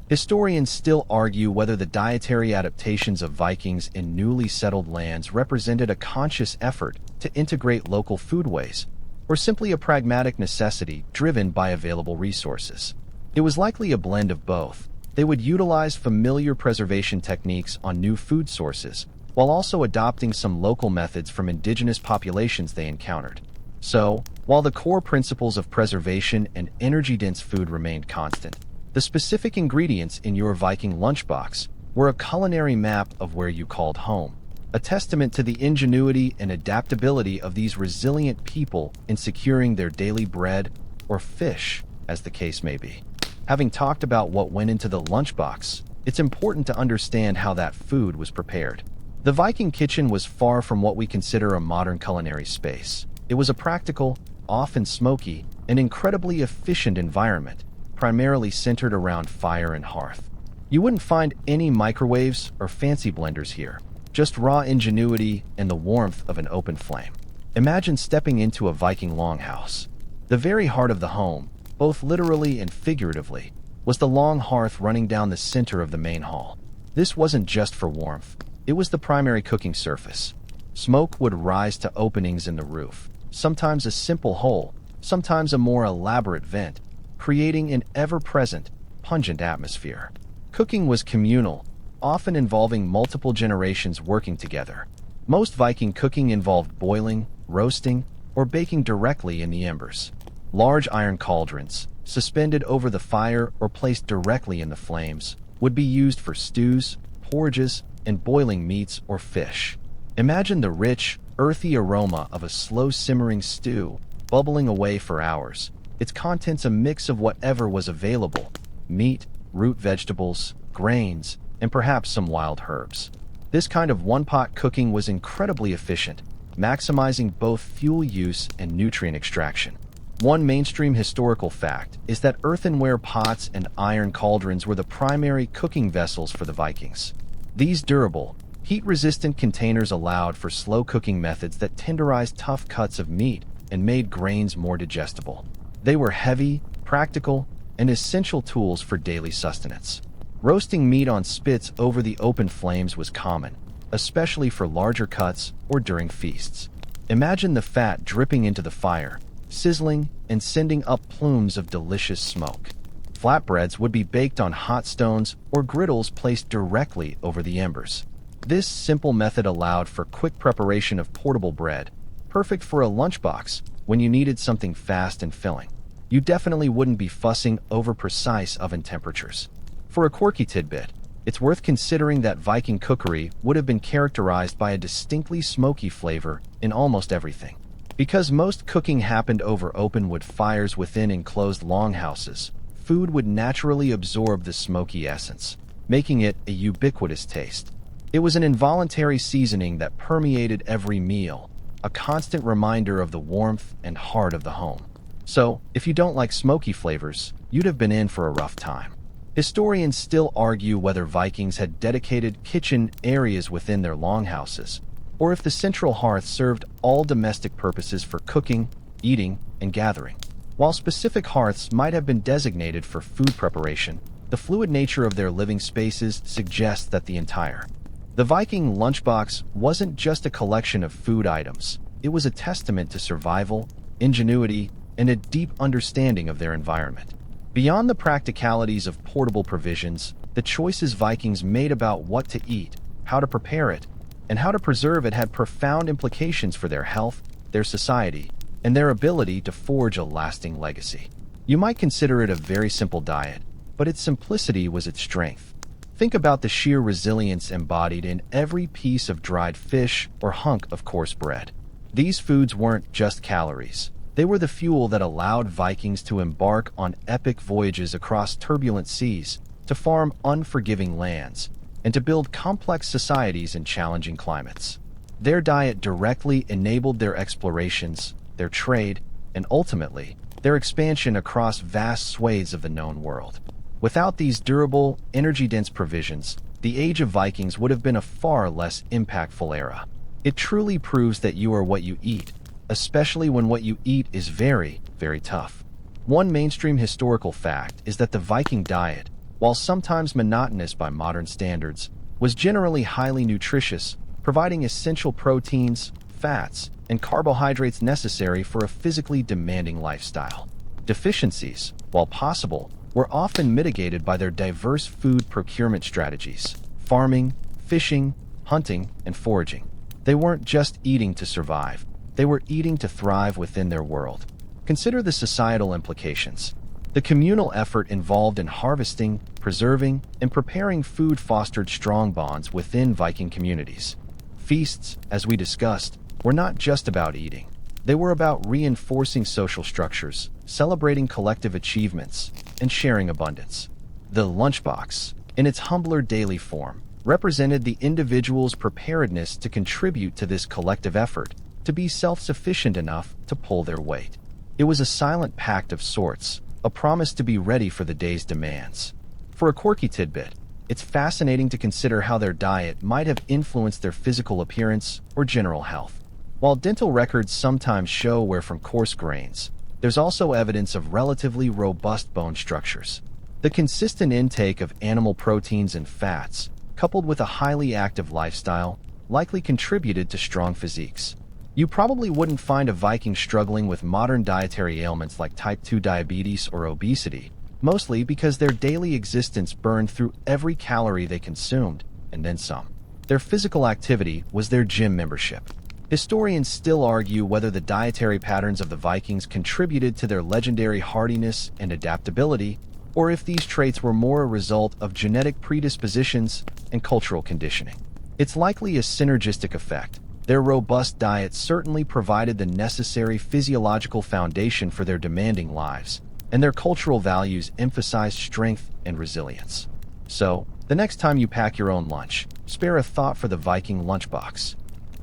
Historians still argue whether the dietary adaptations of Vikings in newly settled lands represented a conscious effort to integrate local foodways, or simply a pragmatic necessity driven by available resources. It was likely a blend of both. They would utilize familiar preservation techniques on new food sources, while also adopting some local methods from indigenous populations they encountered. So, while the core principles of preservation and energy-dense food remained constant, the specific ingredients in your Viking lunchbox were a culinary map of where you called home, a testament to the ingenuity and adaptability of these resilient people in securing their daily bread or fish, as the case may be. Having talked about what went into the lunchbox, it's important to understand how that food was prepared. The Viking kitchen was far from what we consider a modern culinary space. It was a practical, often smoky, and incredibly efficient environment, primarily centered around fire and hearth. You wouldn't find any microwaves or fancy blenders here, just raw ingenuity and the warmth of an open flame. Imagine stepping into a Viking longhouse. The very heart of the home, both literally and figuratively, was the long hearth running down the center of the main hall. This wasn't just for warmth, it was the primary cooking surface. Smoke would rise to openings in the roof, sometimes a simple hole, sometimes a more elaborate vent, creating an ever-present, pungent atmosphere. Cooking was communal, often involving multiple generations working together. Most Viking cooking involved boiling, roasting, or baking directly in the embers. Large iron cauldrons, suspended over the fire or placed directly in the flames, would be used for stews, porridges, and boiling meats or fish. Imagine the rich, earthy aroma of a slow-simmering stew, bubbling away for hours, its contents a mix of whatever was available: meat, root vegetables, grains, and perhaps some wild herbs. This kind of one-pot cooking was incredibly efficient, maximizing both fuel use and nutrient extraction. One mainstream historical fact is that earthenware pots and iron cauldrons were the primary cooking vessels for the Vikings. These durable, heat-resistant containers allowed for slow cooking methods that tenderized tough cuts of meat and made grains more digestible. They were heavy, practical, and essential tools for daily sustenance. Roasting meat on spits over the open flames was common, especially for larger cuts or during feasts. Imagine the fat dripping into the fire, sizzling and sending up plumes of delicious smoke. Flatbreads would be baked on hot stones or griddles placed directly over the embers. This simple method allowed for quick preparation of portable bread, perfect for a lunchbox when you needed something fast and filling. You definitely wouldn't be fussing over precise oven temperatures. For a quirky tidbit, it's worth considering that Viking cookery would have been characterized by a distinctly smoky flavor in almost everything. Because most cooking happened over open wood fires within enclosed longhouses, food would naturally absorb the smoky essence, making it a ubiquitous taste. It was an involuntary seasoning that permeated every meal, a constant reminder of the warmth and heart of the home. So, if you don't like smoky flavors, you'd have been in for a rough time. Historians still argue whether Vikings had dedicated kitchen areas within their longhouses, or if the central hearth served all domestic purposes for cooking, eating, and gathering. While specific hearths might have been designated for food preparation, the fluid nature of their living spaces suggests that the Viking lunchbox wasn't just a collection of food items. It was a testament to survival, ingenuity, and a deep understanding of their environment. Beyond the practicalities of portable provisions, the choices Vikings made about what to eat, how to prepare it, and how to preserve it had profound implications for their health, their society, and their ability to forge a lasting legacy. You might consider it a very simple diet, but its simplicity was its strength. Think about the sheer resilience embodied in every piece of dried fish or hunk of coarse bread. These foods weren't just calories. They were the fuel that allowed Vikings to embark on epic voyages across turbulent seas, to farm unforgiving lands, and to build complex societies in challenging climates. Their diet directly enabled their explorations, their trade, and ultimately, their expansion across vast swathes of the known world. Without these durable, energy-dense provisions, the Age of Vikings would have been a far less impactful era. It truly proves that you are what you eat, especially when what you eat is very, very tough. One mainstream historical fact is that the Viking diet, while sometimes monotonous by modern standards, was generally highly nutritious, providing essential proteins, fats, and carbohydrates necessary for a physically demanding lifestyle. Deficiencies, while possible, were often mitigated by their diverse food procurement strategies: farming, fishing, hunting, and foraging. They weren't just eating to survive. They were eating to thrive within their world. Consider the societal implications. The communal effort involved in harvesting, preserving, and preparing food fostered strong bonds within Viking communities. Feasts, as we discussed, were not just about eating. They were about reinforcing social structures, celebrating collective achievements, and sharing abundance. The lunchbox, in its humbler daily form, represented the individual's preparedness to contribute to this collective effort, to be self-sufficient enough to pull their weight. It was a silent pact of sorts, a promise to be ready for the day's demands. For a quirky tidbit, it's fascinating to consider how their diet might have influenced their physical appearance or general health. While dental records sometimes show wear from coarse grains, there's also evidence of relatively robust bone structures. The consistent intake of animal proteins and fats, coupled with a highly active lifestyle, likely contributed to strong physiques. You probably wouldn't find a Viking struggling with modern dietary ailments like type 2 diabetes or obesity, mostly because their daily existence burned through every calorie they consumed, and then some. Their physical activity was their gym membership. Historians still argue whether the dietary patterns of the Vikings contributed to their legendary hardiness and adaptability, or if these traits were more a result of genetic predispositions and cultural conditioning. It's likely a synergistic effect. Their robust diet certainly provided the necessary physiological foundation for their demanding lives, and their cultural values emphasized strength and resilience. So, the next time you pack your own lunch, spare a thought for the Viking lunchbox.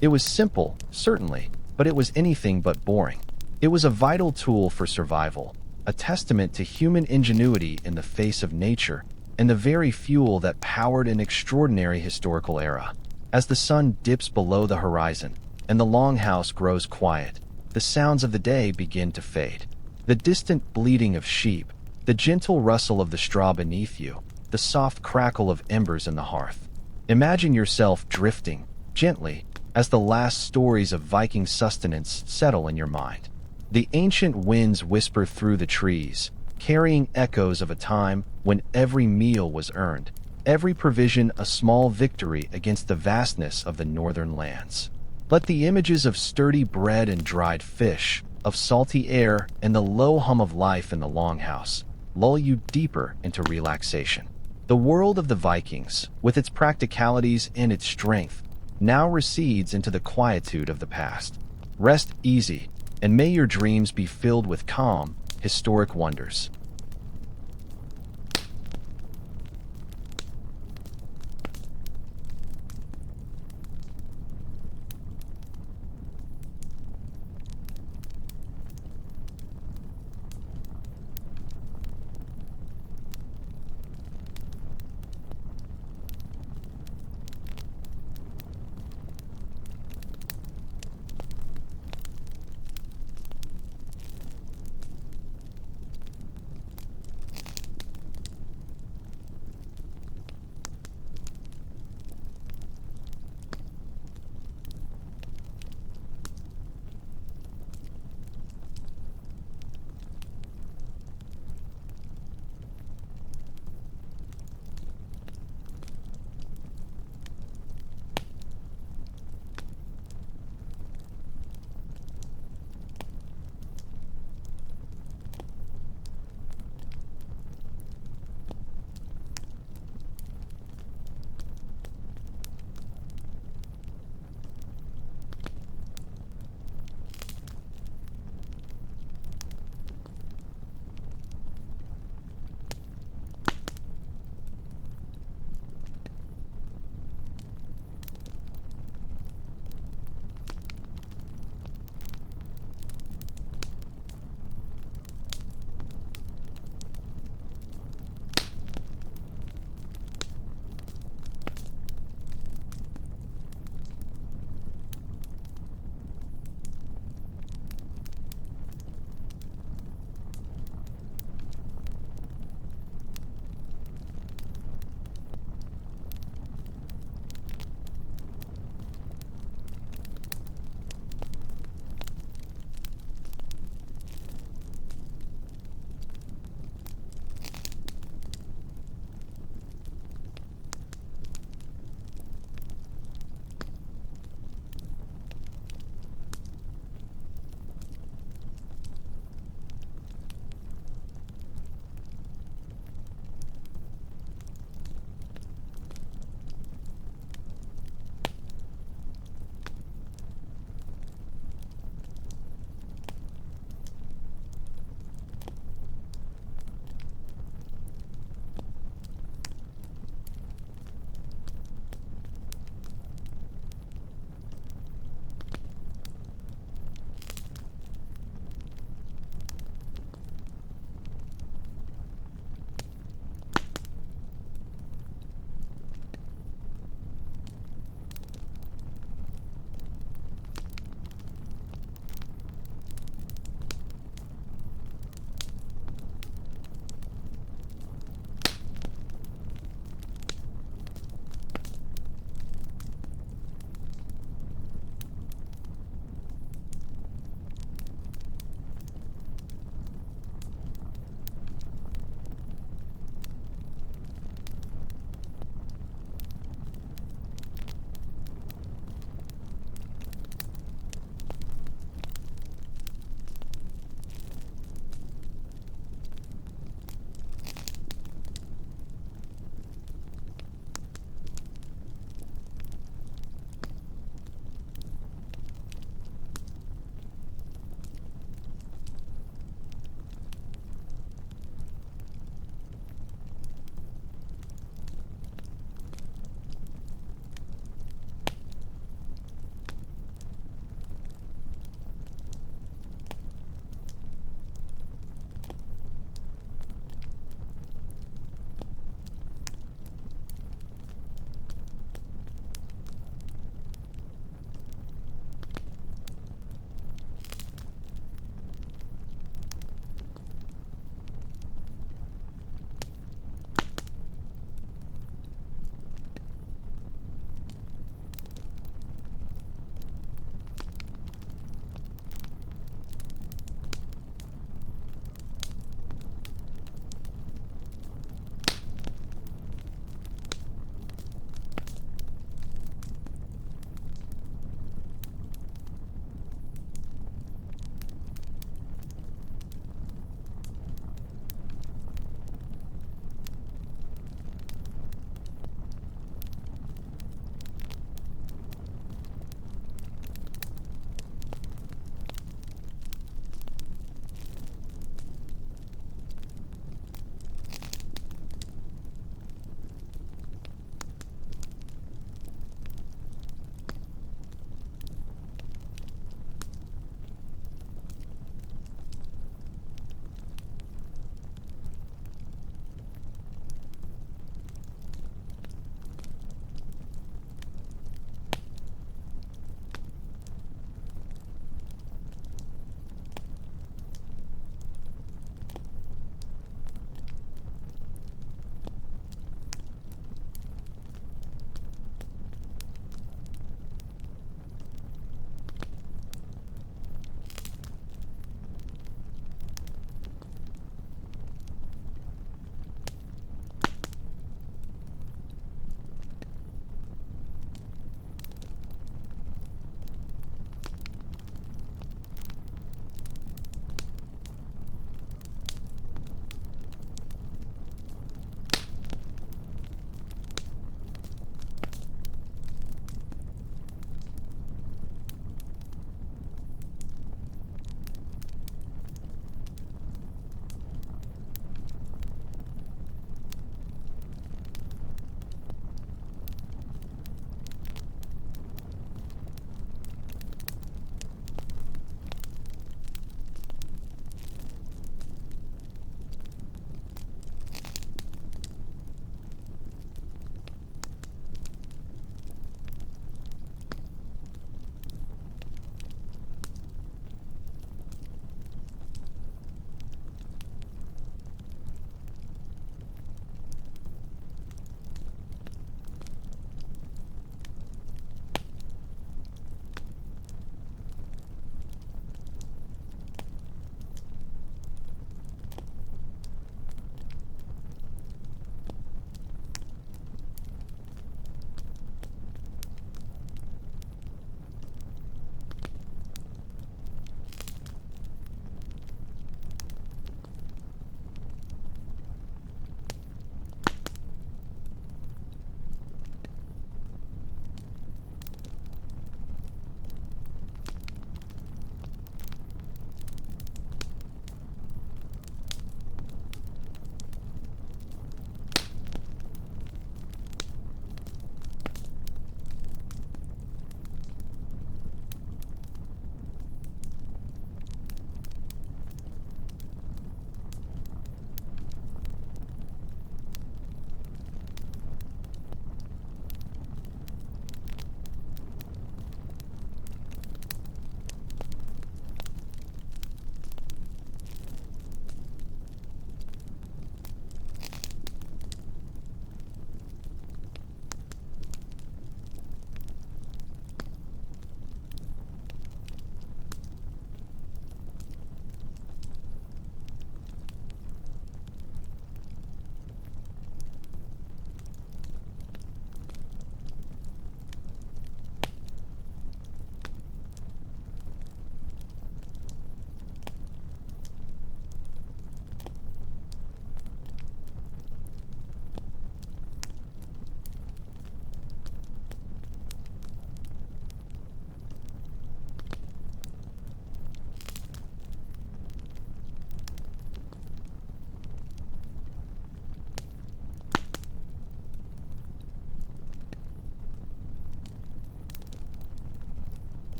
It was simple, certainly, but it was anything but boring. It was a vital tool for survival, a testament to human ingenuity in the face of nature, and the very fuel that powered an extraordinary historical era. As the sun dips below the horizon, and the longhouse grows quiet, the sounds of the day begin to fade. The distant bleating of sheep, the gentle rustle of the straw beneath you, the soft crackle of embers in the hearth. Imagine yourself drifting, gently, as the last stories of Viking sustenance settle in your mind. The ancient winds whisper through the trees, carrying echoes of a time when every meal was earned, every provision a small victory against the vastness of the northern lands. Let the images of sturdy bread and dried fish, of salty air and the low hum of life in the longhouse, lull you deeper into relaxation. The world of the Vikings, with its practicalities and its strength, now recedes into the quietude of the past. Rest easy, and may your dreams be filled with calm, historic wonders.